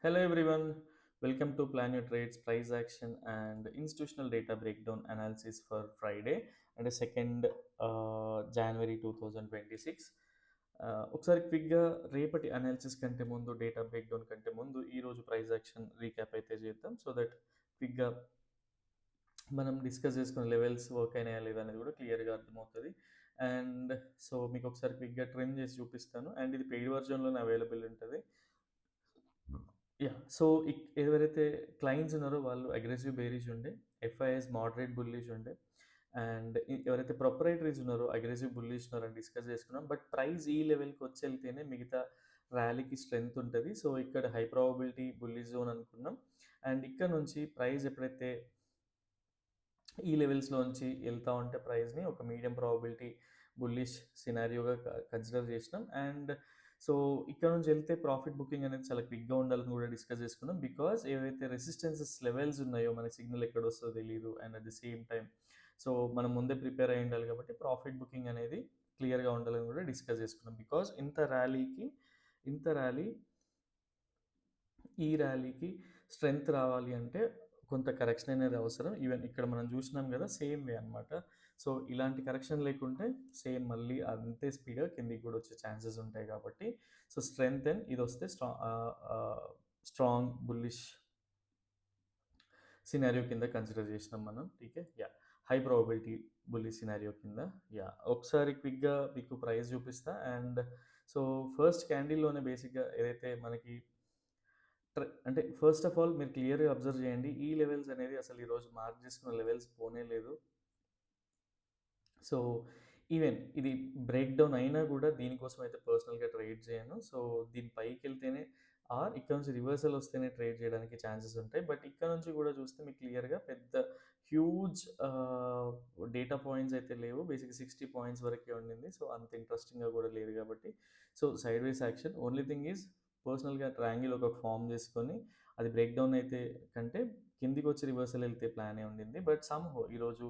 Hello everyone, welcome to Plan Your Trades Price Action and Institutional Data Breakdown Analysis for Friday and 2nd January 2026. ఒకసారి క్విక్గా రేపటి analysis కంటే ముందు data breakdown కంటే ముందు ఈరోజు ప్రైస్ యాక్షన్ రీక్యాప్ అయితే చేద్దాం సో దట్ క్విక్గా మనం డిస్కస్ చేసుకున్న లెవెల్స్ వర్క్ అయినాయా లేదా అనేది కూడా క్లియర్గా అర్థమవుతుంది. అండ్ సో మీకు ఒకసారి క్విక్గా ట్రెండ్ చేసి చూపిస్తాను అండ్ ఇది పెయిడ్ వర్జన్లోనే అవైలబుల్ ఉంటుంది. సో, ఎవరైతే క్లయింట్స్ ఉన్నారో వాళ్ళు అగ్రెసివ్ బేరిష్ ఉండే, ఎఫ్ఐఎస్ మోడరేట్ బుల్లిష్ ఉండే అండ్ ఎవరైతే ప్రొప్రైటరీస్ ఉన్నారో అగ్రెసివ్ బుల్లిష్ ఉన్నారని డిస్కస్ చేసుకున్నాం. బట్ ప్రైస్ ఈ లెవెల్‌కి వచ్చెళ్తేనే మిగతా ర్యాలీకి స్ట్రెంత్ ఉంటది. సో, ఇక్కడ హై ప్రాబబిలిటీ బుల్లిష్ జోన్ అనుకున్నాం. అండ్ ఇక్కడ నుంచి ప్రైస్ ఎప్పుడైతే ఈ లెవెల్స్‌లోంచి ఎళ్తా ఉంటే ప్రైస్‌ని ఒక మీడియం ప్రాబబిలిటీ బుల్లిష్ సినారియోగా కన్సిడర్ చేసినాం. అండ్ సో, ఇక్కడ నుంచి ఎళ్తే ప్రాఫిట్ బుకింగ్ అనేది చాలా క్విక్‌గా ఉండాలని కూడా డిస్కస్ చేసుకున్నాం. బికాజ్ ఏవైతే రెసిస్టెన్సెస్ లెవెల్స్ ఉన్నాయో మనకి సిగ్నల్ ఎక్కడొస్తదో తెలీదు. And at the same time so, మనం ముందే ప్రిపేర్ అయ్యి ఉండాలి కాబట్టి ప్రాఫిట్ బుకింగ్ అనేది క్లియర్‌గా ఉండాలని కూడా డిస్కస్ చేసుకున్నాం. బికాజ్ ఇంత ర్యాలీ ఈ ర్యాలీకి స్ట్రెంగ్త్ రావాలి అంటే కొంత కరెక్షన్ అనేది అవసరం. ఈవెన్ ఇక్కడ మనం చూసినాం కదా! సేమ్ వే అనమాట. సో, ఇలాంటి కరెక్షన్ లేకుంటే సేమ్ మళ్ళీ అంతే స్పీడ్‌గా కిందికి కూడా వచ్చే ఛాన్సెస్ ఉంటాయి కాబట్టి సో, స్ట్రెంగ్తెన్ ఇదొస్తే స్ట్రాంగ్ బుల్లిష్ సినారియో కింద కన్సిడర్ చేసినాం మనం. ఠీకే. హై ప్రాబబిలిటీ బుల్లిష్ సినారియో కింద. ఒకసారి క్విక్‌గా మీకు ప్రైస్ చూపిస్తా. అండ్ సో, ఫస్ట్ క్యాండిల్‌లోనే బేసిక్‌గా ఏదైతే మనకి అంటే ఫస్ట్ ఆఫ్ ఆల్ మీరు క్లియర్‌గా అబ్జర్వ్ చేయండి. ఈ లెవెల్స్ అనేది అసలు ఈరోజు మార్క్ చేసుకున్న లెవెల్స్ పోనే లేదు. సో, ఈవెన్ ఇది బ్రేక్ డౌన్ అయినా గూడా దీనికోసం అయితే పర్సనల్‌గా ట్రేడ్ చేయను. సో, దీని పైకెళ్తేనే ఇక్కడ నుంచి రివర్సల్ వస్తేనే ట్రేడ్ చేయడానికి ఛాన్సెస్ ఉంటాయి. బట్ ఇక్కడ నుంచి గూడా చూస్తే మీకు క్లియర్‌గా పెద్ద హ్యూజ్ డేటా పాయింట్స్ అయితే లేవు. బేసిక్‌గా 60 పాయింట్స్ వరకే ఉండింది. సో, అంత ఇంట్రెస్టింగ్‌గా గూడా లేదు కాబట్టి so, సైడ్‌వేస్ action. Only thing is పర్సనల్‌గా ట్రయాంగిల్ ఒక ఫార్మ్ చేసుకొని అది బ్రేక్ డౌన్ అయితే కంటే కిందికొచ్చి రివర్సల్ ఎళ్తే ప్లానే ఉండింది. బట్ సమ్‌హౌ ఈరోజు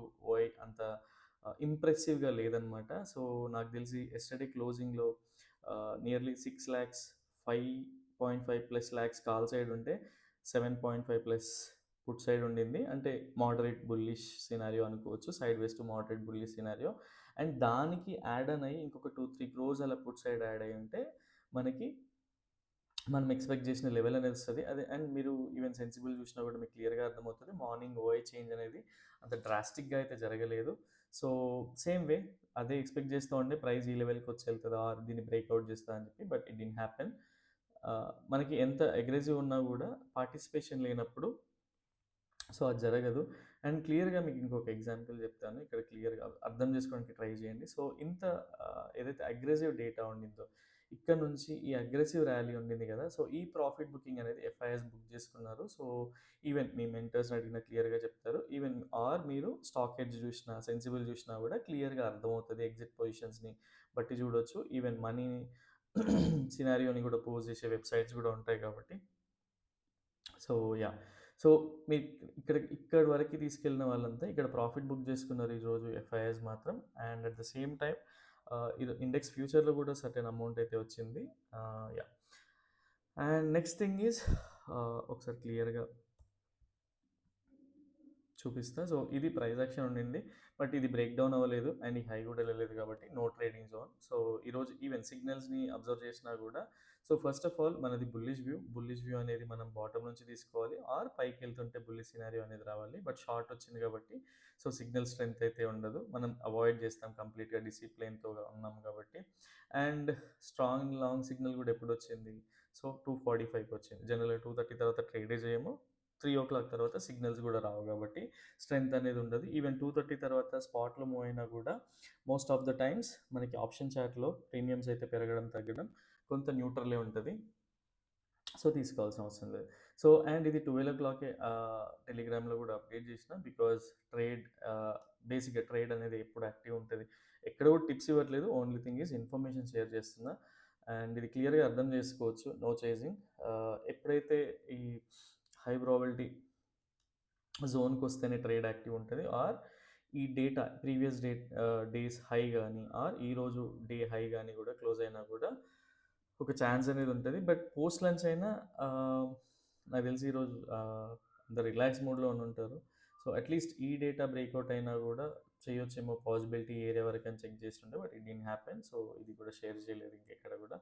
అంత ఇంప్రెసివ్‌గా లేదనమాట. సో, నాకు తెలిసి యెస్టర్‌డే క్లోజింగ్‌లో nearly 6,00,000 5.5 plus lakhs call side ఉంటే 7.5 ప్లస్ పుట్ సైడ్ ఉండింది. అంటే మోడరేట్ బుల్లిష్ సినారియో అనుకోవచ్చు. Sideways to moderate bullish scenario. And దానికి యాడ్ ఆన్ అయ్యి ఇంకొక 2, 3 క్రోర్స్ అలా పుట్ సైడ్ యాడ్ అయ్యి ఉంటే మనకి మనం ఎక్స్‌పెక్ట్ చేసిన లెవెల్ అనేది వస్తది. అదే అండ్ మీరు ఈవెన్ సెన్సిబుల్ చూసినా కూడా మీకు క్లియర్‌గా అర్థమవుతది. మార్నింగ్ ఓఐ చేంజ్ అనేది అంత డ్రాస్టిక్‌గా అయితే జరగలేదు. సో, సేమ్ వే అదే ఎక్స్‌పెక్ట్ చేస్తా ఉండే ప్రైస్ ఈ లెవెల్‌కి వచ్చి ఎళ్తదా ఆర్ దీన్ని బ్రేక్‌ఔట్ చేస్తదా అని చెప్పి. But it didn't happen. మనకి ఎంత అగ్రెసివ్ ఉన్నా కూడా పార్టిసిపేషన్ లేనప్పుడు సో, అది జరగదు. అండ్ క్లియర్‌గా మీకు ఇంకొక ఎగ్జాంపుల్ చెప్తాను. ఇక్కడ క్లియర్‌గా అర్థం చేసుకోవడానికి ట్రై చేయండి. సో, ఇంత ఏదైతే అగ్రెసివ్ డేటా ఉండిందో, ఇక్కడ నుంచి ఈ అగ్రెసివ్ ర్యాలీ ఉండింది కదా! సో, ఈ ప్రాఫిట్ బుకింగ్ అనేది ఎఫ్ఐఎస్ బుక్ చేసుకున్నారు. సో, ఈవెన్ మీ మెంటర్స్‌ని అడిగినా క్లియర్‌గా చెప్తారు. ఈవెన్ మీరు స్టాక్ ఎడ్జ్ చూసినా, సెన్సిబుల్ చూసినా కూడా క్లియర్‌గా అర్థమవుతది. ఎగ్జిట్ పొజిషన్స్‌ని బట్టి చూడొచ్చు. ఈవెన్ మనీ సినారియోని కూడా పోస్ట్ చేసే వెబ్‌సైట్స్ కూడా ఉంటాయి కాబట్టి సో, సో, మీరు ఇక్కడి వరకి తీసుకెళ్ళిన వాళ్ళంతా ఇక్కడ ప్రాఫిట్ బుక్ చేసుకున్నారు ఈరోజు ఎఫ్ఐఎస్ మాత్రం. And at the same time ఇది ఇండెక్స్ ఫ్యూచర్‌లో కూడా సర్టెన్ అమౌంట్ అయితే వచ్చింది. Yeah! And next thing is ఒకసారి క్లియర్‌గా చూపిస్తా. సో, ఇది ప్రైస్ యాక్షన్ ఉండింది. బట్ ఇది బ్రేక్ డౌన్ అవ్వలేదు అండ్ ఈ హై కూడా ఎళ్ళలేదు కాబట్టి నో ట్రేడింగ్ జోన్. సో, ఈరోజు ఈవెన్ సిగ్నల్స్‌ని అబ్జర్వ్ చేసినా కూడా సో, ఫస్ట్ ఆఫ్ ఆల్ మనది బుల్లిష్ వ్యూ. బుల్లిష్ వ్యూ అనేది మనం బాటమ్ నుంచి తీసుకోవాలి ఆర్ పైకెళ్తుంటే బుల్లిష్ సినారియో అనేది రావాలి. బట్ షార్ట్ వచ్చింది కాబట్టి సో, సిగ్నల్ స్ట్రెంత్ అయితే ఉండదు. మనం అవాయిడ్ చేస్తాం కంప్లీట్‌గా డిసిప్లిన్‌తో ఉన్నాం కాబట్టి. అండ్ స్ట్రాంగ్ లాంగ్ సిగ్నల్ కూడా ఎప్పుడొచ్చింది? సో, 2:45కి వచ్చింది. జనరల్‌గా 2:30 తర్వాత ట్రేడే చేయము. 3:00 తర్వాత సిగ్నల్స్ గూడా రావు గాబట్టి, స్ట్రెంత్ అనేది ఉండదు. ఈవెన్ 2:30 తర్వాత స్పాట్‌లో మూవ్ అయినా గూడా మోస్ట్ ఆఫ్ ద టైమ్స్ మనకి ఆప్షన్ చార్ట్‌లో ప్రీమియమ్స్ అయితే పెరగడం, తగ్గడం కొంత న్యూట్రలే ఉంటది. సో, తీసుకోవాల్సిన అవసరం లేదు. సో, అండ్ ఇది 12:00కే టెలిగ్రామ్‌లో గూడా అప్డేట్ జేసినా బికాజ్ బేసిక్‌గా ట్రేడ్ అనేది ఎప్పుడు యాక్టివ్ ఉంటది. ఎక్కడ గూడా టిప్స్ ఇవ్వట్లేదు. Only thing is information share చేస్తున్నా. అండ్ ఇది క్లియర్‌గా అర్థం జేసుకోవచ్చు. No chasing. ఎప్పుడైతే ఈ హై ప్రాబబిలిటీ జోన్‌కొస్తేనే ట్రేడ్ యాక్టివ్ ఉంటది. ఆర్ ఈ డేటా ప్రీవియస్ డేస్ హై గాని ఆర్ ఈరోజు డే హై గాని గూడా క్లోజ్ అయినా గూడా ఒక ఛాన్స్ అనేది ఉంటది. బట్ పోస్ట్ లంచ్ అయినా ఆహ్, నాకు తెలిసి ఈరోజు అందరు రిలాక్స్ మోడ్‌లో ఉండుంటారు. సో, అట్‌లీస్ట్ ఈ డేటా బ్రేకౌట్ అయినా గూడా చేయొచ్చేమో పాసిబిలిటీ ఏరియా వరకని చెక్ చేస్తుండే. But it didn't happen. So, ఇది కూడా షేర్ చేయలేదు ఇంకెక్కడ గూడా.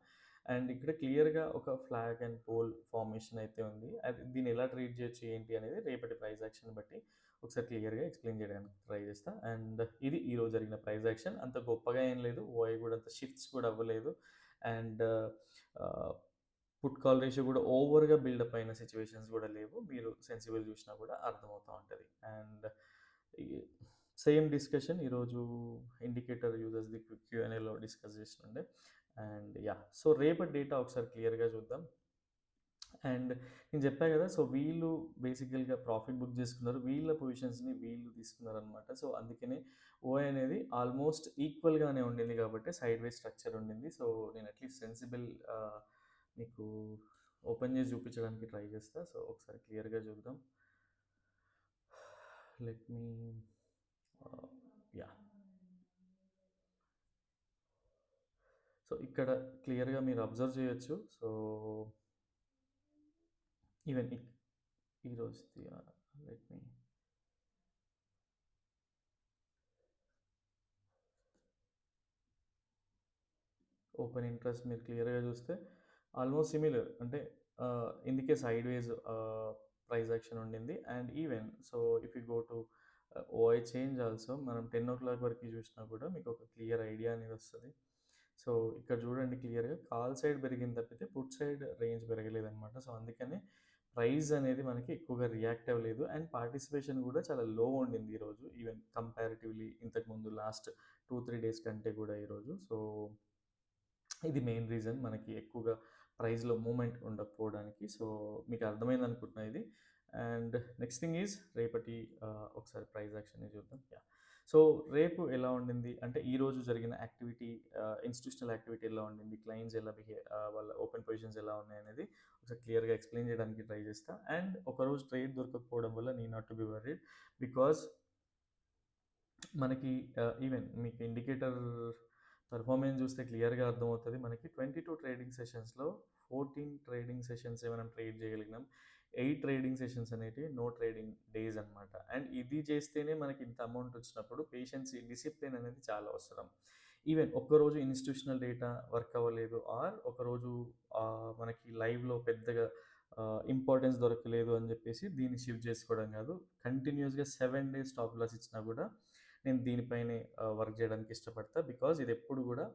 అండ్ ఇక్కడ క్లియర్‌గా ఒక ఫ్లాగ్ అండ్ పోల్ ఫార్మేషన్ అయితే ఉంది. అది దీన్ని ఎలా ట్రీట్ చేయొచ్చు ఏంటి అనేది రేపటి ప్రైస్ యాక్షన్ బట్టి ఒకసారి క్లియర్‌గా ఎక్స్‌ప్లెయిన్ చేయడానికి ట్రై చేస్తా. అండ్ ఇది ఈరోజు జరిగిన ప్రైస్ యాక్షన్. అంత గొప్పగా ఏం లేదు. ఓఐ కూడా అంత షిఫ్ట్స్ కూడా అవ్వలేదు. అండ్ ఆహ్, పుట్ కాల్ రేషియో కూడా ఓవర్‌గా బిల్డప్ అయిన సిట్యుయేషన్స్ కూడా లేవు. మీరు సెన్సిబుల్ చూసినా కూడా అర్థమవుతా ఉంటది. అండ్ ఈ సేమ్ డిస్కషన్ ఈరోజు ఇండికేటర్ యూజర్స్‌ది క్యూఎన్ఏలో డిస్కస్ చేస్తుండే. And yeah! సో, రేపటి డేటా ఒకసారి క్లియర్‌గా చూద్దాం. అండ్ నేను చెప్పా కదా! సో, వీళ్ళు బేసికల్‌గా ప్రాఫిట్ బుక్ చేసుకున్నారు. వీళ్ళ పొజిషన్స్‌ని వీళ్ళు తీసుకున్నారనమాట. సో, అందుకనే ఓఐ అనేది ఆల్మోస్ట్ ఈక్వల్‌గానే ఉండింది కాబట్టి సైడ్‌వేస్ స్ట్రక్చర్ ఉండింది. సో, నేను అట్‌లీస్ట్ సెన్సిబుల్ మీకు ఓపెన్ చేసి చూపించడానికి ట్రై చేస్తా. సో, ఒకసారి క్లియర్‌గా చూద్దాం. Let me yeah! సో, ఇక్కడ క్లియర్‌గా మీరు అబ్జర్వ్ చేయొచ్చు. సో, ఈవెన్ ఈరోజుది లెట్ మీ ఓపెన్ ఇంట్రెస్ట్ మీరు క్లియర్‌గా చూస్తే ఆల్మోస్ట్ సిమిలర్. అంటే ఇందుకే సైడ్‌వేస్ ప్రైస్ యాక్షన్ ఉండింది. And even so, if you go to OI change also మనం 10:00 వరకు చూసినా కూడా మీకు ఒక క్లియర్ ఐడియా అనేది వస్తది. సో, ఇక్కడ చూడండి క్లియర్‌గా కాల్ సైడ్ పెరిగింది తప్పితే పుట్ సైడ్ రేంజ్ పెరగలేదనమాట. సో, అందుకనే ప్రైస్ అనేది మనకి ఎక్కువగా రియాక్ట్ అవ్వలేదు. అండ్ పార్టిసిపేషన్ కూడా చాలా లో ఉండింది ఈరోజు. ఈవెన్ కంపారిటివ్‌లీ ఇంతకుముందు లాస్ట్ 2, 3 డేస్ కంటే కూడా ఈరోజు. సో, ఇది మెయిన్ రీజన్ మనకి ఎక్కువగా ప్రైస్‌లో మూవ్‌మెంట్ ఉండకపోవడానికి. సో, మీకు అర్థమైందనుకుంటున్నా ఇది. అండ్ నెక్స్ట్ థింగ్ ఈజ్ రేపటి ఒకసారి ప్రైస్ యాక్షన్‌ని చూద్దాం. యాహ్! సో, రేపు ఎలా ఉండింది అంటే ఈరోజు జరిగిన యాక్టివిటీ ఇన్‌స్టిట్యూషనల్ యాక్టివిటీ ఎలా ఉండింది? క్లయింట్స్ ఎలా వాళ్ళ ఓపెన్ పొజిషన్స్ ఎలా ఉన్నాయనేది ఒకసారి క్లియర్‌గా ఎక్స్‌ప్లెయిన్ చేయడానికి ట్రై చేస్తా. అండ్ ఒకరోజు ట్రేడ్ దొరకకపోవడం వల్ల need not to be worried. Because మనకి ఈవెన్ మీకు ఇండికేటర్ పెర్ఫార్మెన్స్ చూస్తే క్లియర్‌గా అర్థమవుతది. మనకి 22 ట్రేడింగ్ సెషన్స్‌లో 14 ట్రేడింగ్ సెషన్సే మనం ట్రేడ్ చేయగలిగినాం. 8 ట్రేడింగ్ సెషన్స్ అనేటివి నో ట్రేడింగ్ డేస్ అనమాట. అండ్ ఇది చేస్తేనే మనకి ఇంత అమౌంట్ వచ్చినప్పుడు పేషెన్సీ, డిసిప్లిన్ అనేది చాలా అవసరం. ఈవెన్ ఒక్కరోజు ఇన్‌స్టిట్యూషనల్ డేటా వర్క్ అవ్వలేదు ఆర్ ఒకరోజు మనకి లైవ్‌లో పెద్దగా ఇంపార్టెన్స్ దొరకలేదు అని చెప్పేసి దీన్ని షిఫ్ట్ చేసుకోవడం కాదు. కంటిన్యూయస్‌గా 7 డేస్ స్టాప్ లాస్ ఇచ్చినా కూడా నేను దీనిపైనే వర్క్ చేయడానికి ఇష్టపడతా. బికాజ్ ఇదెప్పుడు గూడా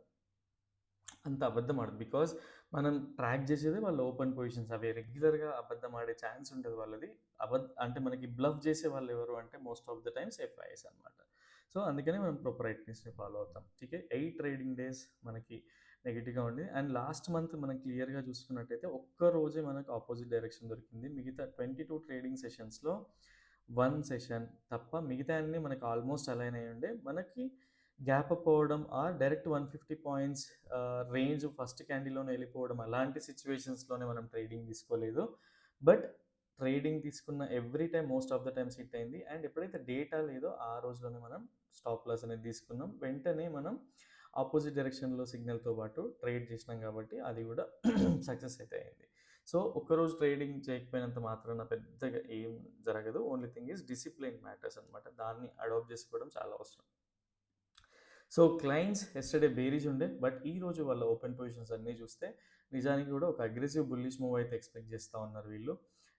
అంత అబద్ధం ఆడదు. బికాజ్ మనం ట్రాక్ చేసేదే వాళ్ళ ఓపెన్ పొజిషన్స్. అవి రెగ్యులర్‌గా అబద్ధం ఆడే ఛాన్స్ ఉండదు వాళ్ళది. అంటే మనకి బ్లఫ్ చేసే వాళ్ళెవరు అంటే most of the times FIs అనమాట. సో, అందుకనే మనం ప్రొప్రైటరీస్‌ని ఫాలో అవుతాం. ఓకే. 8 ట్రేడింగ్ డేస్ మనకి నెగెటివ్‌గా ఉండి అండ్ లాస్ట్ మంత్ మనం క్లియర్‌గా చూసుకున్నట్టయితే ఒక్క రోజే మనకు అపోజిట్ డైరెక్షన్ దొరికింది. మిగతా 22 ట్రేడింగ్ సెషన్స్‌లో 1 సెషన్ తప్ప మిగతా అన్నీ మనకు ఆల్మోస్ట్ అలైన్ అయ్యుండే. మనకి గ్యాప్ అప్ అవ్వడం or direct 150 points range first క్యాండిల్‌లోనే ఎళ్ళిపోవడం అలాంటి సిట్యుయేషన్స్‌లోనే మనం ట్రేడింగ్ తీసుకోలేదు. బట్ ట్రేడింగ్ తీసుకున్న every time most of the times hit అయింది. అండ్ ఎప్పుడైతే డేటా లేదో ఆ రోజులోనే మనం స్టాప్ లాస్ అనేది తీసుకున్నాం. వెంటనే మనం ఆపోజిట్ డైరెక్షన్‌లో సిగ్నల్‌తో పాటు ట్రేడ్ చేసినాం కాబట్టి అది కూడా సక్సెస్ అయితే అయింది. సో, ఒక్కరోజు ట్రేడింగ్ చేయకపోయినంత మాత్రాన పెద్దగా ఏం జరగదు. Only thing is discipline matters అనమాట. దాన్ని అడాప్ట్ చేసుకోవడం చాలా అవసరం. సో, క్లయింట్స్ యెస్టర్‌డే బేరిష్ ఉండే. బట్ ఈరోజు వాళ్ళ ఓపెన్ పొజిషన్స్ అన్నీ చూస్తే నిజానికి కూడా ఒక అగ్రెసివ్ బుల్లిష్ మూవ్ అయితే ఎక్స్‌పెక్ట్ చేస్తా ఉన్నారు వీళ్ళు.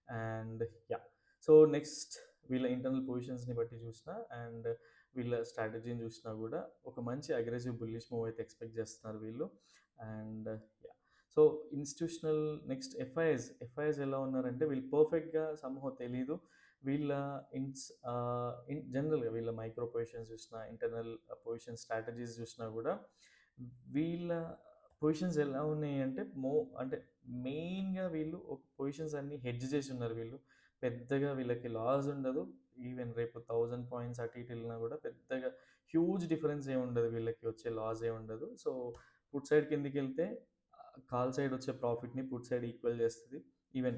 And yeah! సో, నెక్స్ట్ వీళ్ళ ఇంటర్నల్ పొజిషన్స్‌ని బట్టి చూసినా అండ్ వీళ్ళ స్ట్రాటజీని చూసినా కూడా ఒక మంచి అగ్రెసివ్ బుల్లిష్ మూవ్ అయితే ఎక్స్‌పెక్ట్ చేస్తున్నారు వీళ్ళు. And yeah! So, institutional next FIs ఎలా ఉన్నారంటే వీళ్ళు పర్ఫెక్ట్‌గా సమ్‌హౌ తెలీదు. వీళ్ళ జనరల్‌గా వీళ్ళ మైక్రో పొజిషన్స్ చూసినా, ఇంటర్నల్ పొజిషన్ స్ట్రాటజీస్ చూసినా గూడా, వీళ్ళ పొజిషన్స్ ఎలా ఉన్నాయంటే, అంటే మెయిన్‌గా వీళ్ళు ఒక పొజిషన్స్ అన్నీ హెడ్జ్ చేసి ఉన్నారు వీళ్ళు. పెద్దగా వీళ్ళకి లాస్ ఉండదు. ఈవెన్ రేపు 1000 పాయింట్స్ అటు ఇటు ఎళ్ళినా గూడా పెద్దగా హ్యూజ్ డిఫరెన్స్ ఏమి ఉండదు. వీళ్ళకి వచ్చే లాస్ ఏమి ఉండదు. సో, పుట్ సైడ్ కిందకెళ్తే కాల్ సైడ్ వచ్చే ప్రాఫిట్‌ని పుట్ సైడ్ ఈక్వల్ చేస్తది. ఈవెన్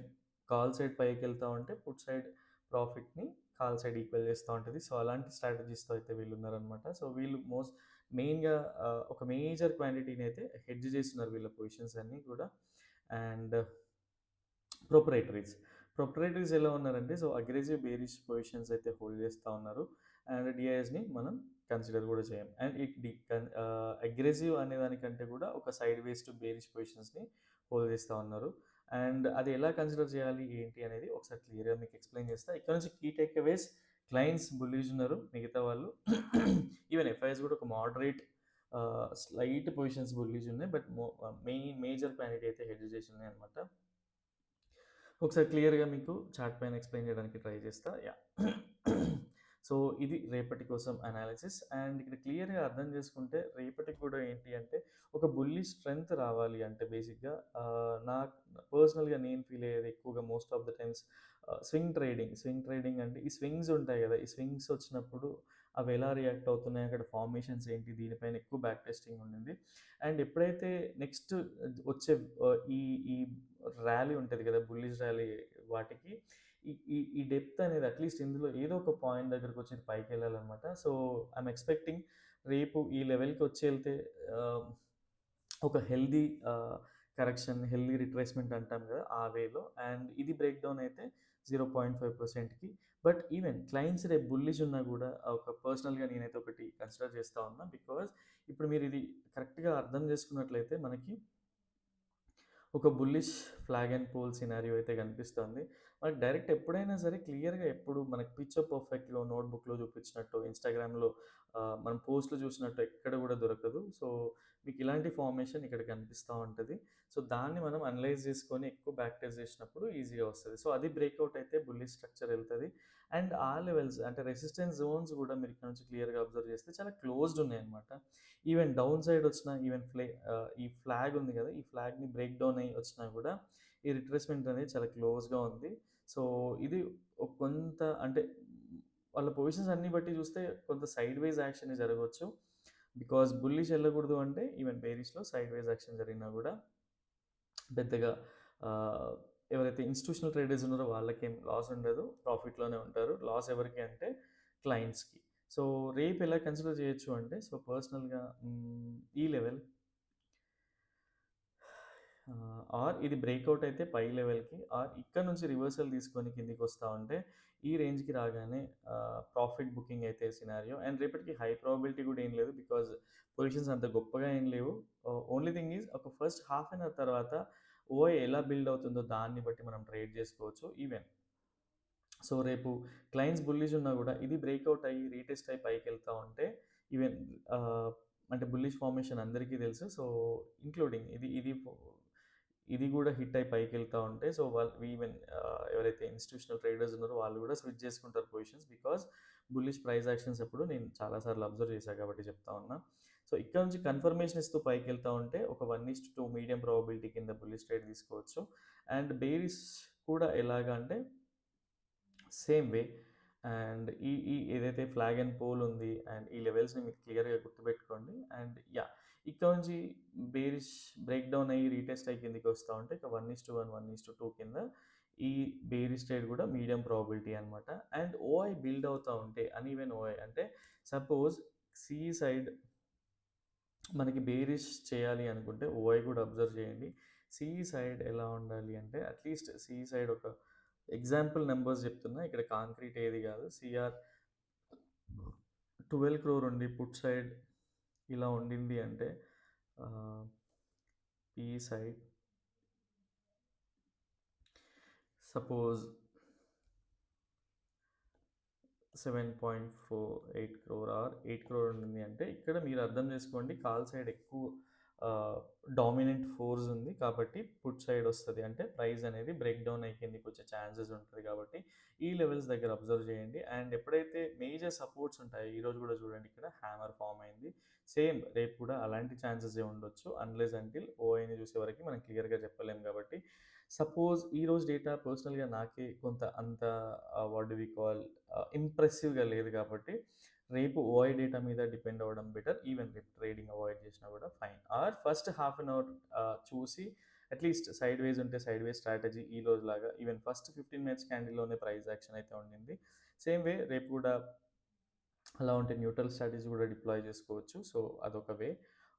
కాల్ సైడ్ పైకెళ్తా ఉంటే పుట్ సైడ్ ప్రాఫిట్‌ని కాల్ సైడ్ ఈక్వల్ చేస్తా ఉంటది. సో, అలాంటి స్ట్రాటజీస్‌తో అయితే వీళ్ళున్నారనమాట. సో, వీళ్ళు మెయిన్‌గా ఒక మేజర్ క్వాంటిటీని అయితే హెడ్జ్ చేస్తున్నారు వీళ్ళ పొజిషన్స్ అన్నీ కూడా. అండ్ ప్రొప్రైటరీస్. ప్రొప్రైటరీస్ ఎలా ఉన్నారంటే సో అగ్రెసివ్ బేరిష్ పొజిషన్స్ అయితే హోల్డ్ చేస్తా ఉన్నారు. అండ్ డిఐఎస్‌ని మనం కన్సిడర్ కూడా చేయం. అండ్ అగ్రెసివ్ అనే దానికంటే కూడా ఒక సైడ్ వేస్ టు బేరిష్ పొజిషన్స్‌ని హోల్డ్ చేస్తా ఉన్నారు. అండ్ అది ఎలా కన్సిడర్ చేయాలి ఏంటి అనేది ఒకసారి క్లియర్‌గా మీకు ఎక్స్‌ప్లెయిన్ చేస్తా. ఇక్కడ నుంచి కీ టేక్ అవేస్ క్లయింట్స్ బుల్లిష్ ఉన్నారు. మిగతా వాళ్ళు ఈవెన్ ఎఫ్ఐఎస్ కూడా ఒక మోడరేట్ స్లైట్ పొజిషన్స్ బుల్లిష్ ఉన్నాయి. బట్ మేజర్ క్వాంటిటీ అయితే హెడ్జ్ చేసి ఉన్నాయన్నమాట. ఒకసారి క్లియర్‌గా మీకు చార్ట్ పైన ఎక్స్‌ప్లెయిన్ చేయడానికి ట్రై చేస్తా. యాహ్! సో, ఇది రేపటి కోసం అనాలిసిస్. అండ్ ఇక్కడ క్లియర్‌గా అర్థం చేసుకుంటే రేపటికి కూడా ఏంటి అంటే ఒక బుల్లిష్ స్ట్రెంత్ రావాలి అంటే బేసిక్‌గా నాకు పర్సనల్‌గా నేను ఫీల్ అయ్యేది ఎక్కువగా most of the times swing trading. Swing trading అంటే ఈ స్వింగ్స్ ఉంటాయి కదా! ఈ స్వింగ్స్ వచ్చినప్పుడు అవి ఎలా రియాక్ట్ అవుతున్నాయి? అక్కడ ఫార్మేషన్స్ ఏంటి? దీనిపైన ఎక్కువ బ్యాక్ టెస్టింగ్ ఉండింది. అండ్ ఎప్పుడైతే నెక్స్ట్ వచ్చే ఈ ఈ ర్యాలీ ఉంటది కదా! బుల్లిష్ ర్యాలీ వాటికి ఈ ఈ ఈ డెప్త్ అనేది అట్‌లీస్ట్ ఇందులో ఏదో ఒక పాయింట్ దగ్గరకొచ్చి ఇది పైకెళ్ళాలనమాట. సో, ఐయామ్ ఎక్స్‌పెక్టింగ్ రేపు ఈ లెవెల్‌కి వచ్చెళ్తే ఆహ్, ఒక హెల్తీ కరెక్షన్, హెల్తీ రిట్రేస్‌మెంట్ అంటాం కదా! ఆ వేలో అండ్ ఇది బ్రేక్ డౌన్ అయితే 0.5%కి బట్ ఈవెన్ క్లయింట్స్ రేపు బుల్లిష్ ఉన్నా కూడా ఒక పర్సనల్‌గా నేనైతే ఒకటి కన్సిడర్ చేస్తా ఉన్నా. బికాజ్ ఇప్పుడు మీరు ఇది కరెక్ట్‌గా అర్థం చేసుకున్నట్లయితే మనకి ఒక bullish flag and pole scenario అయితే కనిపిస్తుంది. మనకు డైరెక్ట్ ఎప్పుడైనా సరే క్లియర్‌గా ఎప్పుడు మనకి పిక్చర్ పర్ఫెక్ట్‌లో నోట్‌బుక్‌లో చూపించినట్టు, ఇన్‌స్టాగ్రామ్‌లో మనం పోస్ట్‌లు చూసినట్టు ఎక్కడ కూడా దొరకదు. సో, మీకు ఇలాంటి ఫార్మేషన్ ఇక్కడ కనిపిస్తా ఉంటది. సో, దాన్ని మనం అనలైజ్ చేసుకొని ఎక్కువ బ్యాక్ టెస్ట్ చేసినప్పుడు ఈజీగా వస్తది. సో, అది బ్రేక్‌ఔట్ అయితే బుల్లిష్ స్ట్రక్చర్ ఎళ్తది. అండ్ ఆ లెవెల్స్ అంటే రెసిస్టెన్స్ జోన్స్ కూడా మీరు ఇక్కడ నుంచి క్లియర్‌గా అబ్జర్వ్ చేస్తే చాలా క్లోజ్డ్ ఉన్నాయన్నమాట. ఈవెన్ డౌన్ సైడ్ వచ్చిన ఈవెన్ ఈ ఫ్లాగ్ ఉంది కదా! ఈ ఫ్లాగ్‌ని బ్రేక్ డౌన్ అయ్యి వచ్చినా కూడా ఈ రిట్రేస్‌మెంట్ అనేది చాలా క్లోజ్‌గా ఉంది. సో, ఇది కొంత అంటే వాళ్ళ పొజిషన్స్ అన్ని బట్టి చూస్తే కొంత సైడ్ వైస్ యాక్షనే జరగొచ్చు. బికాజ్ బుల్లిష్ ఎళ్ళకూడదు అంటే ఈవెన్ బేరిష్‌లో సైడ్ వైస్ యాక్షన్ జరిగినా కూడా పెద్దగా ఆహ్, ఎవరైతే ఇన్‌స్టిట్యూషనల్ ట్రేడర్స్ ఉన్నారో వాళ్ళకేం లాస్ ఉండదు. ప్రాఫిట్‌లోనే ఉంటారు. లాస్ ఎవరికి అంటే క్లయింట్స్‌కి. సో, రేపు ఎలా కన్సిడర్ చేయొచ్చు అంటే సో, పర్సనల్‌గా ఈ లెవెల్ ఆర్ ఇది బ్రేక్‌ఔట్ అయితే పై లెవెల్‌కి ఆర్ ఇక్కడ నుంచి రివర్సల్ తీసుకొని కిందికొస్తా ఉంటే ఈ రేంజ్‌కి రాగానే ప్రాఫిట్ బుకింగ్ అయితే సినారియో అండ్ రేపటికి హై ప్రాబబిలిటీ కూడా ఏం లేదు. బికాజ్ పొజిషన్స్ అంత గొప్పగా ఏం లేవు. ఓన్లీ థింగ్ ఈజ్ ఒక ఫస్ట్ హాఫ్ అన్ అవర్ తర్వాత ఓఐ ఎలా బిల్డ్ అవుతుందో దాన్ని బట్టి మనం ట్రేడ్ చేసుకోవచ్చు. ఈవెన్ సో, రేపు క్లయింట్స్ బుల్లిష్ ఉన్నా గూడా ఇది బ్రేక్‌ఔట్ అయ్యి, రీటెస్ట్ అయ్యి పైకెళ్తా ఉంటే ఈవెన్ ఆహ్, అంటే బుల్లిష్ ఫార్మేషన్ అందరికీ తెలుసు. సో, ఇంక్లూడింగ్ ఇది గూడా హిట్ అయ్యి పైకెళ్తా ఉంటే సో, వాళ్ళు ఈవెన్ ఎవరైతే ఇన్‌స్టిట్యూషనల్ ట్రేడర్స్ ఉన్నారో వాళ్ళు గూడా స్విచ్ చేసుకుంటారు positions. Because bullish price actions అప్పుడు నేను చాలా సార్లు అబ్జర్వ్ చేశా కాబట్టి చెప్తా ఉన్నా. సో, ఇక్కడ నుంచి కన్ఫర్మేషన్ ఇస్తూ పైకెళ్తా ఉంటే ఒక 1:2 మీడియం ప్రాబబిలిటీ కింద బుల్లిష్ ట్రేడ్ తీసుకోవచ్చు. అండ్ బేరిష్ కూడా ఎలాగా అంటే సేమ్ వే అండ్ ఈ ఏదైతే ఫ్లాగ్ అండ్ పోల్ ఉంది అండ్ ఈ లెవెల్స్‌ని మీరు క్లియర్‌గా గుర్తుపెట్టుకోండి. And yeah! ఇక్కడ నుంచి బేరిష్ బ్రేక్ డౌన్ అయ్యి రీటెస్ట్ అయ్యి కిందకి వస్తా ఉంటే ఇక 1:1, 1:2 కింద ఈ బేరిష్ ట్రేడ్ కూడా మీడియం ప్రాబబిలిటీ అనమాట. అండ్ ఓఐ బిల్డ్ అవుతా ఉంటే అన్‌ఈవెన్ ఓఐ అంటే సపోజ్ సి సైడ్ మనకి బేరిష్ చేయాలి అనుకుంటే ఓఐ కూడా అబ్జర్వ్ చేయండి. సి సైడ్ ఎలా ఉండాలి అంటే అట్‌లీస్ట్ సి సైడ్ ఒక ఎగ్జాంపుల్ నంబర్స్ చెప్తున్నా. ఇక్కడ కాంక్రీట్ ఏది కాదు. సిఆర్ 12 క్రోర్ ఉండి పుట్ సైడ్ ఇలా ఉండింది అంటే ah, P side suppose 7.48 crore or 8 crore ఉండింది అంటే ఇక్కడ మీరు అర్థం చేసుకోండి కాల్ సైడ్ ఎక్కువ డామినెంట్ ఫోర్స్ ఉంది కాబట్టి పుట్ సైడ్ వస్తది. అంటే ప్రైస్ అనేది బ్రేక్ డౌన్ అయ్యి కిందకొచ్చే ఛాన్సెస్ ఉంటది కాబట్టి ఈ లెవెల్స్ దగ్గర అబ్జర్వ్ చేయండి. అండ్ ఎప్పుడైతే మేజర్ సపోర్ట్స్ ఉంటాయో ఈరోజు కూడా చూడండి ఇక్కడ హ్యామర్ ఫార్మ్ అయింది. సేమ్ రేపు కూడా అలాంటి ఛాన్సెసే ఉండొచ్చు. అన్‌లెస్ అంటిల్ ఓఐని చూసేవరకి మనం క్లియర్‌గా చెప్పలేం కాబట్టి సపోజ్ ఈరోజు డేటా పర్సనల్‌గా నాకే కొంత అంత వాట్ డు వి కాల్ ఇంప్రెసివ్‌గా లేదు కాబట్టి, రేపు ఓఐ డేటా మీద డిపెండ్ అవ్వడం బెటర్. ఈవెన్ రేపు ట్రేడింగ్ అవాయిడ్ చేసినా కూడా fine. Or first half an hour చూసి అట్‌లీస్ట్ సైడ్ వేస్ ఉంటే సైడ్ వేస్ స్ట్రాటజీ ఈ రోజులాగా ఈవెన్ ఫస్ట్ 15 మినిట్స్ క్యాండిల్‌లోనే ప్రైస్ యాక్షన్ అయితే ఉండింది. సేమ్ వే రేపు కూడా అలా ఉంటే న్యూట్రల్ స్ట్రాటజీ కూడా డిప్లాయ్ చేసుకోవచ్చు. సో, అదొక వే.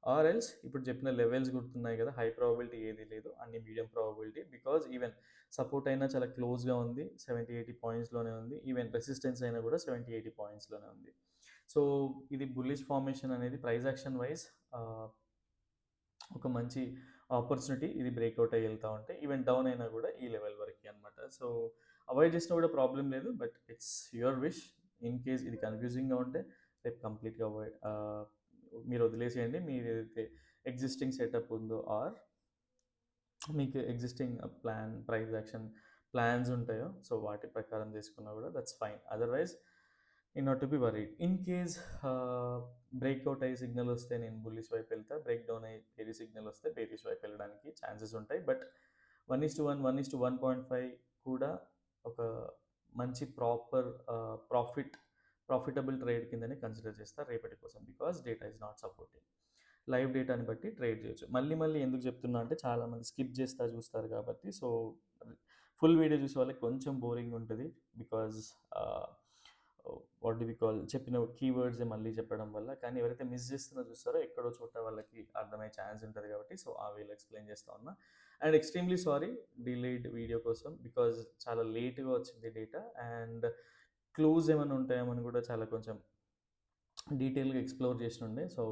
ఆర్ ఎల్స్ ఇప్పుడు చెప్పిన లెవెల్స్ గుర్తున్నాయి కదా, హై ప్రాబబిలిటీ ఏది లేదు, అన్ని medium probability. Because even support అయినా చాలా క్లోజ్గా ఉంది, 70-80 పాయింట్స్లోనే ఉంది. ఈవెన్ రెసిస్టెన్స్ అయినా కూడా 70-80 పాయింట్స్లోనే ఉంది. సో ఇది బుల్లిష్ ఫార్మేషన్ అనేది ప్రైస్ యాక్షన్ వైజ్ ఒక మంచి ఆపర్చునిటీ. ఇది బ్రేక్అవుట్ అయ్యి వెళ్తా ఉంటే ఈవెన్ డౌన్ అయినా కూడా ఈ లెవెల్ వరకు అనమాట. సో అవాయిడ్ చేసినా కూడా ప్రాబ్లం లేదు, but it's your wish. In case ఇది కన్ఫ్యూజింగ్గా ఉంటే రేపు కంప్లీట్గా అవాయిడ్, మీరు వదిలేసేయండి. మీరు ఏదైతే ఎగ్జిస్టింగ్ సెటప్ ఉందో ఆర్ మీకు existing plan price action plans ఉంటాయో, సో వాటి ప్రకారం చేసుకున్నా కూడా దట్స్ ఫైన్. అదర్వైజ్ ఈ not to be worried. In case breakout అయ్యి సిగ్నల్ వస్తే నేను బుల్లిష్ వైపు వెళ్తా, బ్రేక్ డౌన్ అయ్యి బేరీ సిగ్నల్ వస్తే బేరీష్ వైపు వెళ్ళడానికి ఛాన్సెస్ ఉంటాయి. బట్ 1:1, 1:1.5 కూడా ఒక మంచి ప్రాఫిటబుల్ ట్రేడ్ కిందనే కన్సిడర్ చేస్తా రేపటి కోసం. Because data is not supporting. Live డేటాని బట్టి ట్రేడ్ చేయొచ్చు. మళ్ళీ మళ్ళీ ఎందుకు చెప్తున్నా అంటే చాలామంది స్కిప్ చేస్తా చూస్తారు కాబట్టి. సో ఫుల్ వీడియో చూసే వాళ్ళకి కొంచెం బోరింగ్ ఉంటుంది. Because what do we call, చెప్పిన కీవర్డ్సే మళ్ళీ చెప్పడం వల్ల. కానీ ఎవరైతే మిస్ చేస్తున్నా చూస్తారో ఎక్కడో చోట వాళ్ళకి అర్థమయ్యే ఛాన్స్ ఉంటుంది కాబట్టి సో ఆ వేలో ఎక్స్ప్లెయిన్ చేస్తా ఉన్నా. And extremely sorry delayed video కోసం, బికాజ్ చాలా లేట్గా వచ్చింది డేటా. అండ్ క్లూజ్ ఏమైనా ఉంటాయేమని కూడా చాలా కొంచెం డీటెయిల్గా ఎక్స్ప్లోర్ చేసి ఉండే. So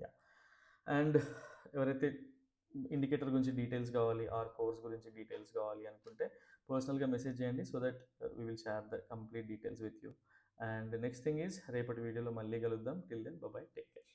yeah. అండ్ ఎవరైతే ఇండికేటర్ గురించి డీటెయిల్స్ కావాలి ఆర్ కోర్స్ గురించి డీటెయిల్స్ కావాలి అనుకుంటే పర్సనల్గా మెసేజ్ చేయండి. So that we will share the complete details with you. And next thing is రేపటి వీడియోలో మళ్ళీ కలుద్దాం. Till then bye, take care.